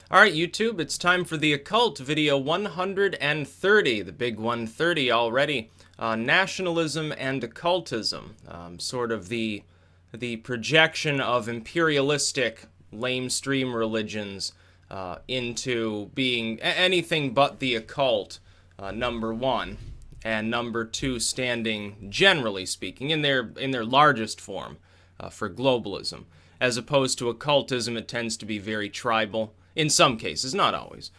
Alright, YouTube, it's time for the Occult video 130, the big 130 already. Nationalism and Occultism, sort of the projection of imperialistic lamestream religions into being anything but the occult, number one, and number two standing, generally speaking, in their largest form for globalism. As opposed to occultism, it tends to be very tribal. In some cases, not always.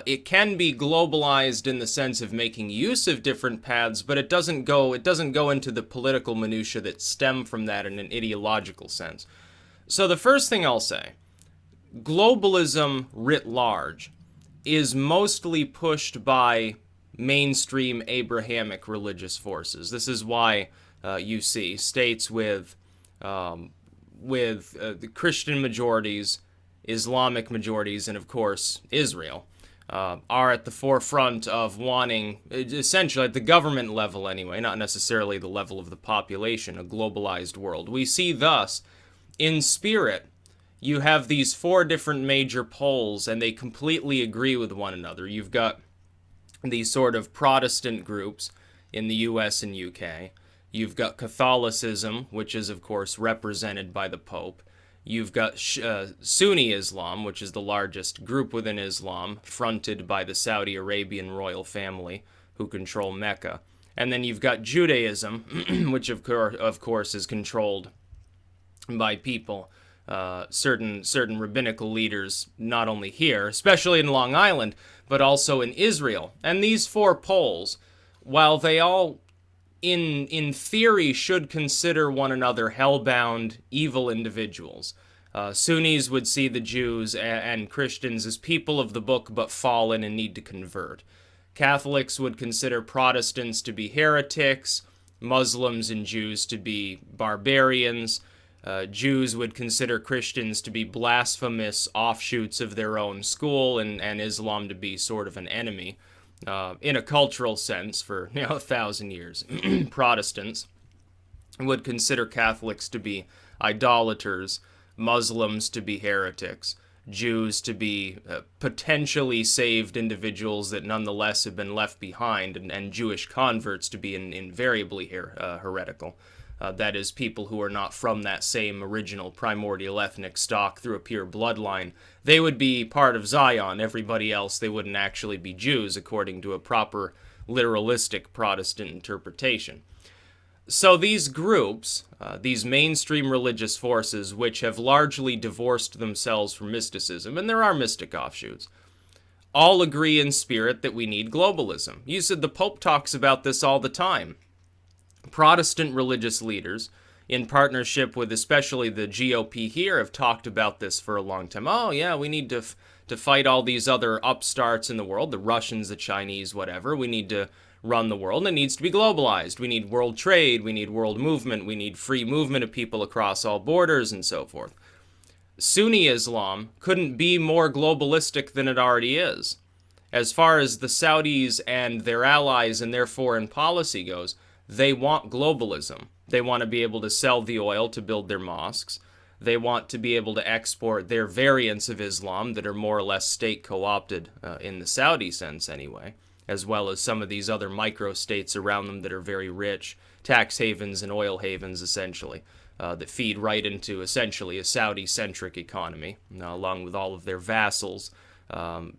It can be globalized in the sense of making use of different paths, but it doesn't go into the political minutiae that stem from that in an ideological sense. So the first thing I'll say, globalism writ large is mostly pushed by mainstream Abrahamic religious forces. This is why you see states with the Christian majorities, Islamic majorities, and of course Israel are at the forefront of wanting, essentially at the government level anyway, not necessarily the level of the population, a globalized world. We see thus, in spirit, you have these four different major poles, and they completely agree with one another. You've got these sort of Protestant groups in the US and UK. You've got Catholicism, which is, of course, represented by the Pope. You've got Sunni Islam, which is the largest group within Islam, fronted by the Saudi Arabian royal family, who control Mecca. And then you've got Judaism, which, of course, is controlled by people, certain rabbinical leaders, not only here, especially in Long Island, but also in Israel. And these four poles, while they all in theory should consider one another hellbound, evil individuals. Sunnis would see the Jews and Christians as people of the book but fallen and need to convert. Catholics would consider Protestants to be heretics, Muslims and Jews to be barbarians. Jews would consider Christians to be blasphemous offshoots of their own school, and Islam to be sort of an enemy. In a cultural sense, for 1,000 years. Protestants would consider Catholics to be idolaters, Muslims to be heretics, Jews to be potentially saved individuals that nonetheless have been left behind, and Jewish converts to be invariably heretical. That is, people who are not from that same original primordial ethnic stock through a pure bloodline. They would be part of Zion. Everybody else, they wouldn't actually be Jews, according to a proper literalistic Protestant interpretation. So these groups, these mainstream religious forces, which have largely divorced themselves from mysticism, and there are mystic offshoots, all agree in spirit that we need globalism. You said the Pope talks about this all the time. Protestant religious leaders, in partnership with especially the GOP here, have talked about this for a long time. Oh, yeah, we need to fight all these other upstarts in the world, the Russians, the Chinese, whatever. We need to run the world, and it needs to be globalized. We need world trade, we need world movement, we need free movement of people across all borders, and so forth. Sunni Islam couldn't be more globalistic than it already is. As far as the Saudis and their allies and their foreign policy goes, they want globalism. They want to be able to sell the oil to build their mosques. They want to be able to export their variants of Islam that are more or less state co-opted, in the Saudi sense anyway, as well as some of these other micro-states around them that are very rich, tax havens and oil havens essentially, that feed right into essentially a Saudi-centric economy, along with all of their vassals.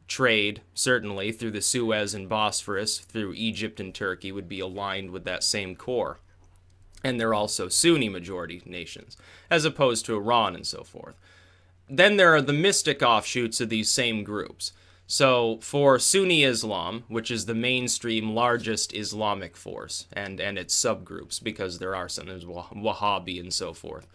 Trade, certainly, through the Suez and Bosphorus, through Egypt and Turkey, would be aligned with that same core. And they're also Sunni majority nations, as opposed to Iran and so forth. Then there are the mystic offshoots of these same groups. So for Sunni Islam, which is the mainstream largest Islamic force, and its subgroups, because there are some, there's Wahhabi and so forth.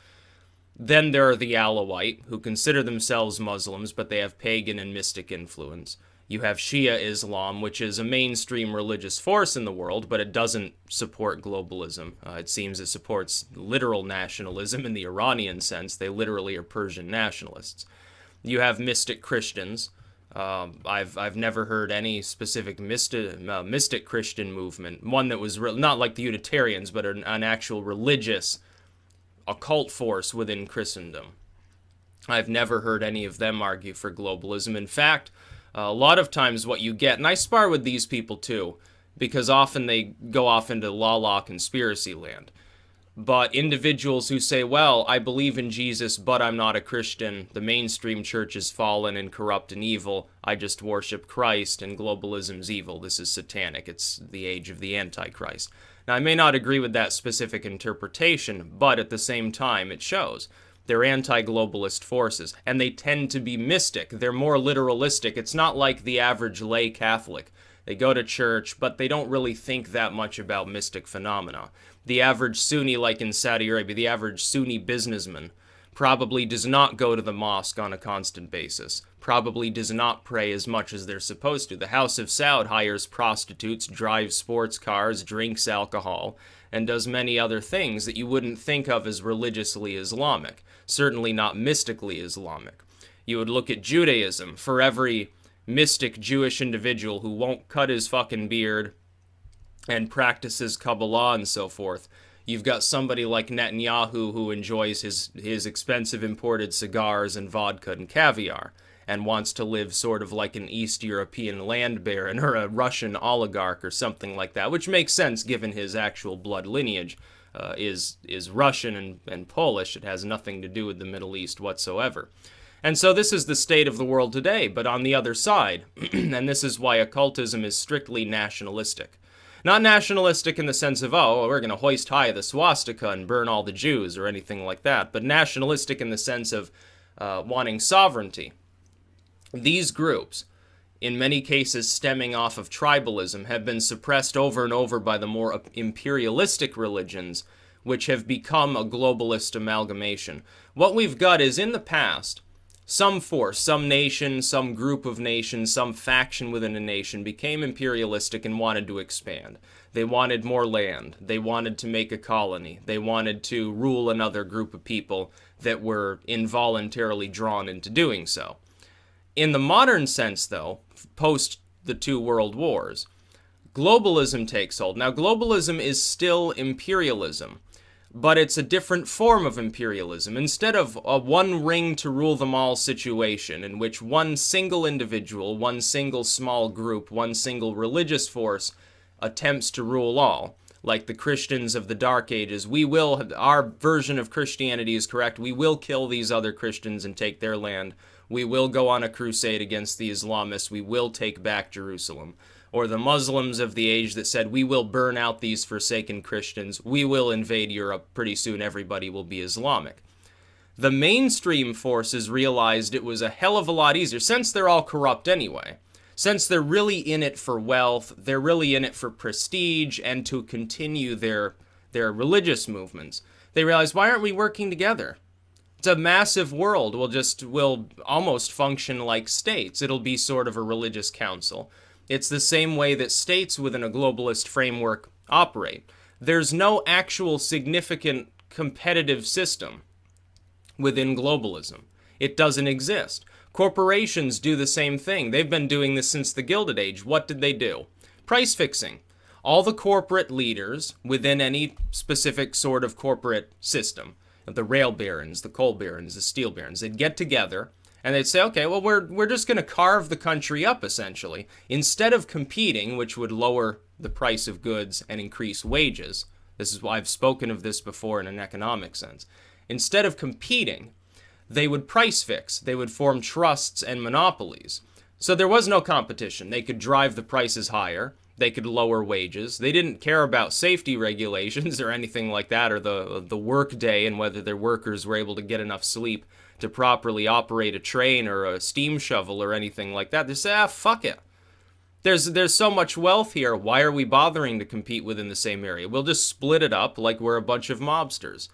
Then there are the Alawite, who consider themselves Muslims, but they have pagan and mystic influence. You have Shia Islam, which is a mainstream religious force in the world, but it doesn't support globalism. It seems it supports literal nationalism in the Iranian sense. They literally are Persian nationalists. You have mystic Christians. I've never heard any specific mystic Christian movement, one that was not like the Unitarians, but an actual religious occult force within Christendom. I've never heard any of them argue for globalism. In fact, a lot of times what you get, and I spar with these people too, because often they go off into la conspiracy land. But individuals who say, well, I believe in Jesus, but I'm not a Christian. The mainstream church is fallen and corrupt and evil. I just worship Christ, and globalism's evil. This is satanic. It's the age of the Antichrist. Now, I may not agree with that specific interpretation, but at the same time, it shows. They're anti-globalist forces, and they tend to be mystic. They're more literalistic. It's not like the average lay Catholic. They go to church, but they don't really think that much about mystic phenomena. The average Sunni, like in Saudi Arabia, the average Sunni businessman probably does not go to the mosque on a constant basis, probably does not pray as much as they're supposed to. The House of Saud hires prostitutes, drives sports cars, drinks alcohol, and does many other things that you wouldn't think of as religiously Islamic, certainly not mystically Islamic. You would look at Judaism. For every mystic Jewish individual who won't cut his fucking beard and practices Kabbalah and so forth, you've got somebody like Netanyahu who enjoys his expensive imported cigars and vodka and caviar and wants to live sort of like an East European land baron or a Russian oligarch or something like that, which makes sense given his actual blood lineage is Russian and Polish. It has nothing to do with the Middle East whatsoever. And so this is the state of the world today, but on the other side, and this is why occultism is strictly nationalistic. Not nationalistic in the sense of, oh, we're going to hoist high the swastika and burn all the Jews or anything like that, but nationalistic in the sense of wanting sovereignty. These groups, in many cases stemming off of tribalism, have been suppressed over and over by the more imperialistic religions, which have become a globalist amalgamation. What we've got is, in the past, some force, some nation, some group of nations, some faction within a nation became imperialistic and wanted to expand. They wanted more land. They wanted to make a colony. They wanted to rule another group of people that were involuntarily drawn into doing so. In the modern sense, though, post the two world wars, globalism takes hold. Now, globalism is still imperialism, but it's a different form of imperialism. Instead of a one ring to rule them all situation in which one single individual, one single small group, one single religious force attempts to rule all, like the Christians of the Dark Ages, our version of Christianity is correct, we will kill these other Christians and take their land, we will go on a crusade against the Islamists, we will take back Jerusalem. Or the Muslims of the age that said, we will burn out these forsaken Christians, we will invade Europe, pretty soon everybody will be Islamic. The mainstream forces realized it was a hell of a lot easier, since they're all corrupt anyway, since they're really in it for wealth, they're really in it for prestige, and to continue their religious movements. They realized, why aren't we working together? It's a massive world, we'll almost function like states. It'll be sort of a religious council. It's the same way that states within a globalist framework operate. There's no actual significant competitive system within globalism. It doesn't exist. Corporations do the same thing. They've been doing this since the Gilded Age. What did they do? Price fixing. All the corporate leaders within any specific sort of corporate system, the rail barons, the coal barons, the steel barons, they'd get together and they'd say, okay, well, we're just going to carve the country up, essentially. Instead of competing, which would lower the price of goods and increase wages, this is why I've spoken of this before in an economic sense. Instead of competing, they would price fix. They would form trusts and monopolies. So there was no competition. They could drive the prices higher. They could lower wages. They didn't care about safety regulations or anything like that, or the work day and whether their workers were able to get enough sleep to properly operate a train or a steam shovel or anything like that. They say, fuck it. There's so much wealth here. Why are we bothering to compete within the same area? We'll just split it up like we're a bunch of mobsters.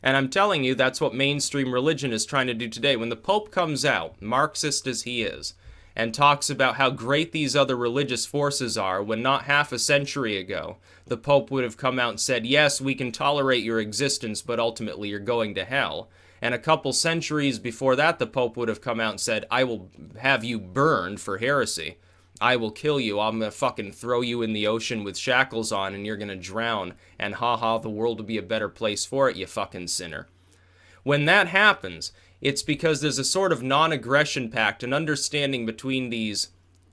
And I'm telling you, that's what mainstream religion is trying to do today. When the Pope comes out, Marxist as he is, and talks about how great these other religious forces are, when not half a century ago, the Pope would have come out and said, yes, we can tolerate your existence, but ultimately you're going to hell. And a couple centuries before that, the Pope would have come out and said, I will have you burned for heresy. I will kill you. I'm going to fucking throw you in the ocean with shackles on and you're going to drown. And haha, the world will be a better place for it, you fucking sinner. When that happens, It's because there's a sort of non-aggression pact, an understanding between these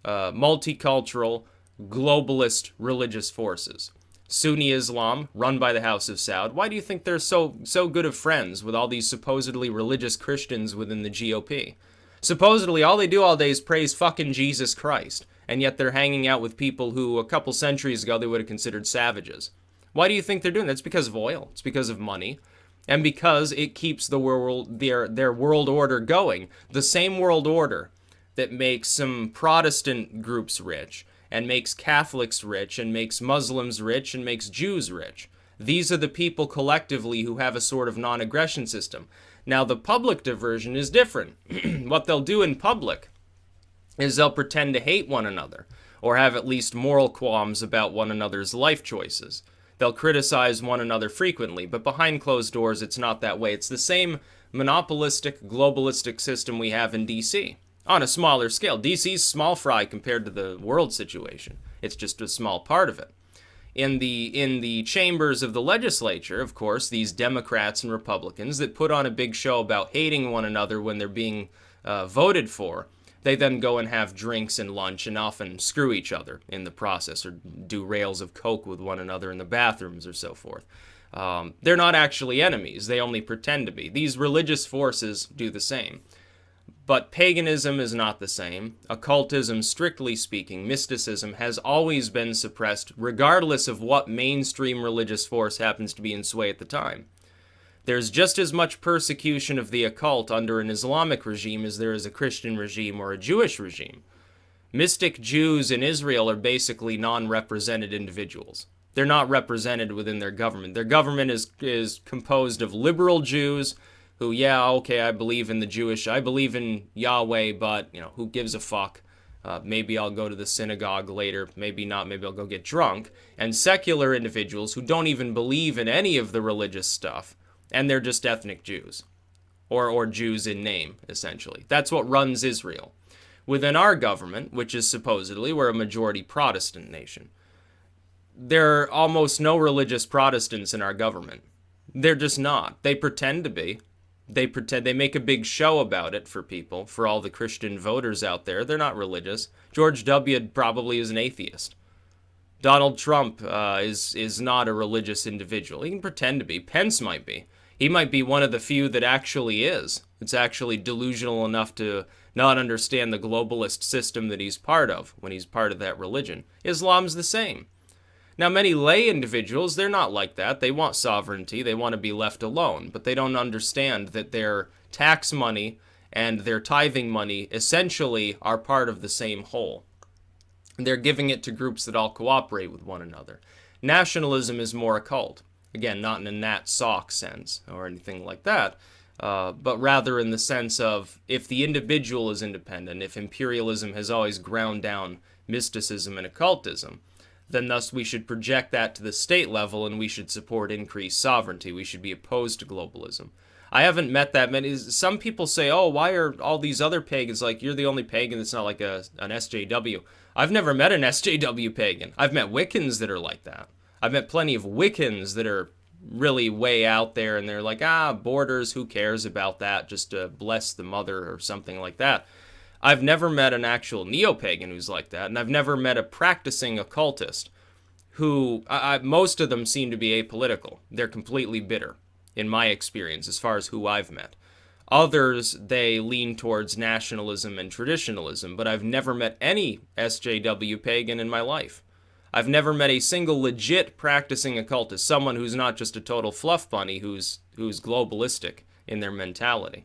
multicultural, globalist religious forces. Sunni Islam, run by the House of Saud. Why do you think they're so good of friends with all these supposedly religious Christians within the GOP? Supposedly, all they do all day is praise fucking Jesus Christ, and yet they're hanging out with people who a couple centuries ago they would have considered savages. Why do you think they're doing that? It's because of oil. It's because of money. And because it keeps the world, their world order going. The same world order that makes some Protestant groups rich, and makes Catholics rich, and makes Muslims rich, and makes Jews rich. These are the people collectively who have a sort of non-aggression system. Now, the public diversion is different. What they'll do in public is they'll pretend to hate one another, or have at least moral qualms about one another's life choices. They'll criticize one another frequently, but behind closed doors, it's not that way. It's the same monopolistic, globalistic system we have in D.C., on a smaller scale. DC's small fry compared to the world situation. It's just a small part of it. In the chambers of the legislature, of course, these Democrats and Republicans that put on a big show about hating one another when they're being voted for, they then go and have drinks and lunch and often screw each other in the process, or do rails of coke with one another in the bathrooms or so forth. They're not actually enemies. They only pretend to be. These religious forces do the same. But paganism is not the same. Occultism, strictly speaking, mysticism, has always been suppressed regardless of what mainstream religious force happens to be in sway at the time. There's just as much persecution of the occult under an Islamic regime as there is a Christian regime or a Jewish regime. Mystic Jews in Israel are basically non-represented individuals. They're not represented within their government. Their government is composed of liberal Jews who, yeah, okay, I believe in Yahweh, but, who gives a fuck? Maybe I'll go to the synagogue later, maybe not, maybe I'll go get drunk. And secular individuals who don't even believe in any of the religious stuff, and they're just ethnic Jews. Or Jews in name, essentially. That's what runs Israel. Within our government, which is supposedly, we're a majority Protestant nation, there are almost no religious Protestants in our government. They're just not. They pretend to be. They make a big show about it for people, for all the Christian voters out there. They're not religious. George W. probably is an atheist. Donald Trump is not a religious individual. He can pretend to be. Pence might be. He might be one of the few that actually is. It's actually delusional enough to not understand the globalist system that he's part of when he's part of that religion. Islam's the same. Now, many lay individuals, they're not like that. They want sovereignty. They want to be left alone. But they don't understand that their tax money and their tithing money essentially are part of the same whole. They're giving it to groups that all cooperate with one another. Nationalism is more occult. Again, not in a Nat Sock sense or anything like that, but rather in the sense of if the individual is independent, if imperialism has always ground down mysticism and occultism, then thus we should project that to the state level and we should support increased sovereignty. We should be opposed to globalism. I haven't met that many. Some people say, oh, why are all these other pagans like, you're the only pagan that's not like an SJW. I've never met an SJW pagan. I've met Wiccans that are like that. I've met plenty of Wiccans that are really way out there and they're like, borders, who cares about that? Just bless the mother or something like that. I've never met an actual neo-pagan who's like that, and I've never met a practicing occultist who, most of them seem to be apolitical. They're completely bitter, in my experience, as far as who I've met. Others, they lean towards nationalism and traditionalism, but I've never met any SJW pagan in my life. I've never met a single legit practicing occultist, someone who's not just a total fluff bunny, who's globalistic in their mentality.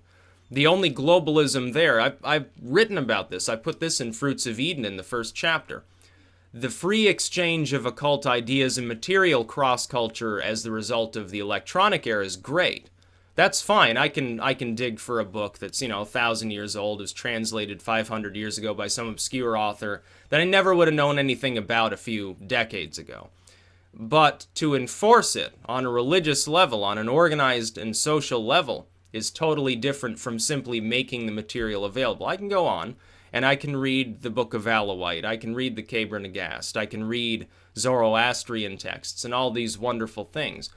The only globalism there, I've written about this. I put this in Fruits of Eden in the first chapter. The free exchange of occult ideas and material cross-culture as the result of the electronic era is great. That's fine. I can dig for a book that's, 1,000 years old, is translated 500 years ago by some obscure author that I never would have known anything about a few decades ago. But to enforce it on a religious level, on an organized and social level, is totally different from simply making the material available. I can go on, and I can read the Book of Alawite, I can read the Kebra Nagast, I can read Zoroastrian texts, and all these wonderful things.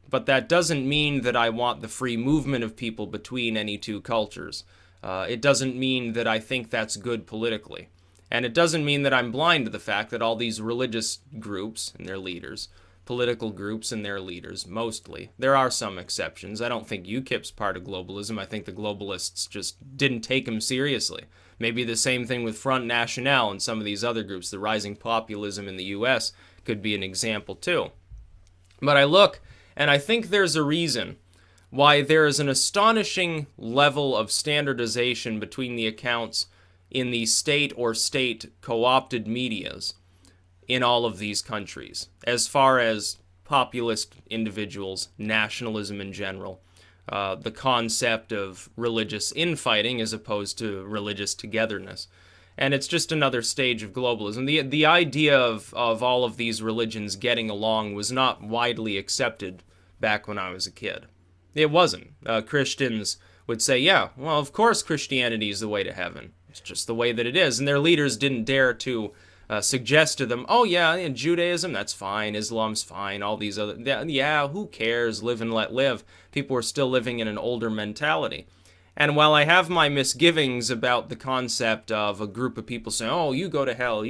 But that doesn't mean that I want the free movement of people between any two cultures. It doesn't mean that I think that's good politically. And it doesn't mean that I'm blind to the fact that all these religious groups and their leaders, political groups and their leaders, mostly, there are some exceptions. I don't think UKIP's part of globalism. I think the globalists just didn't take them seriously. Maybe the same thing with Front National and some of these other groups. The rising populism in the US could be an example too. But I look, and I think there's a reason why there is an astonishing level of standardization between the accounts in the state or state co-opted medias in all of these countries, as far as populist individuals, nationalism in general, the concept of religious infighting as opposed to religious togetherness. And it's just another stage of globalism. The idea of all of these religions getting along was not widely accepted back when I was a kid. It wasn't. Christians would say, yeah, well, of course Christianity is the way to heaven. It's just the way that it is. And their leaders didn't dare to suggest to them, oh yeah, in Judaism, that's fine, Islam's fine, all these other, yeah, who cares, live and let live. People were still living in an older mentality. And while I have my misgivings about the concept of a group of people saying, oh, you go to hell,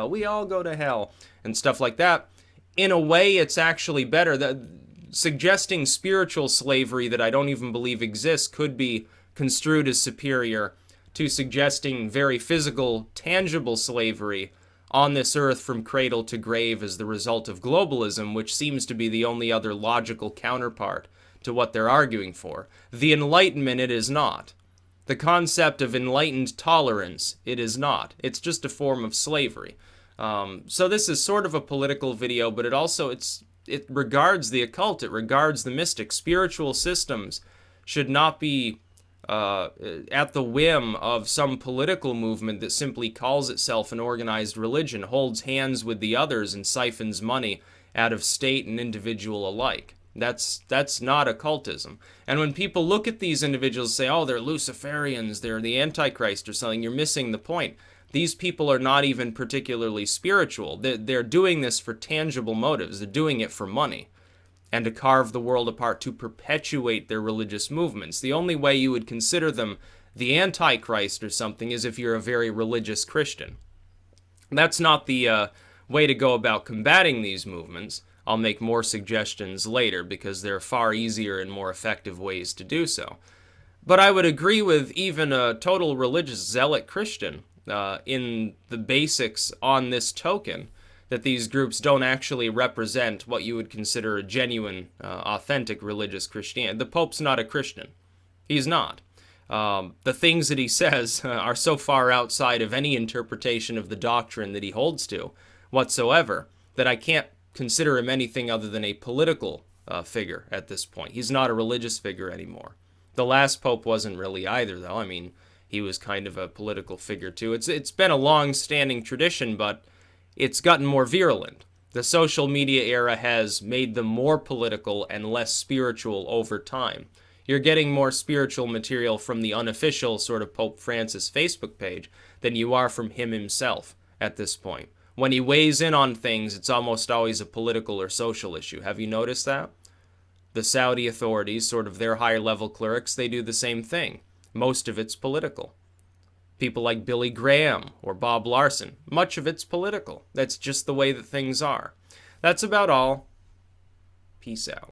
we all go to hell, and stuff like that, in a way it's actually better. That suggesting spiritual slavery that I don't even believe exists could be construed as superior to suggesting very physical, tangible slavery on this earth from cradle to grave as the result of globalism, which seems to be the only other logical counterpart to what they're arguing for. The Enlightenment, it is not. The concept of enlightened tolerance, it is not. It's just a form of slavery. So this is sort of a political video, but it regards the occult, it regards the mystic. Spiritual systems should not be at the whim of some political movement that simply calls itself an organized religion, holds hands with the others, and siphons money out of state and individual alike. That's not occultism. And when people look at these individuals and say, oh, they're Luciferians, they're the Antichrist or something, you're missing the point. These people are not even particularly spiritual. They're doing this for tangible motives. They're doing it for money and to carve the world apart, to perpetuate their religious movements. The only way you would consider them the Antichrist or something is if you're a very religious Christian. That's not the way to go about combating these movements. I'll make more suggestions later because there are far easier and more effective ways to do so. But I would agree with even a total religious zealot Christian in the basics on this token, that these groups don't actually represent what you would consider a genuine, authentic religious Christianity. The Pope's not a Christian. He's not. The things that he says are so far outside of any interpretation of the doctrine that he holds to whatsoever that I can't consider him anything other than a political figure at this point. He's not a religious figure anymore. The last Pope wasn't really either, though. I mean, he was kind of a political figure, too. It's been a long-standing tradition, but it's gotten more virulent. The social media era has made them more political and less spiritual over time. You're getting more spiritual material from the unofficial sort of Pope Francis Facebook page than you are from him himself at this point. When he weighs in on things, it's almost always a political or social issue. Have you noticed that? The Saudi authorities, sort of their higher level clerics, they do the same thing. Most of it's political. People like Billy Graham or Bob Larson, much of it's political. That's just the way that things are. That's about all. Peace out.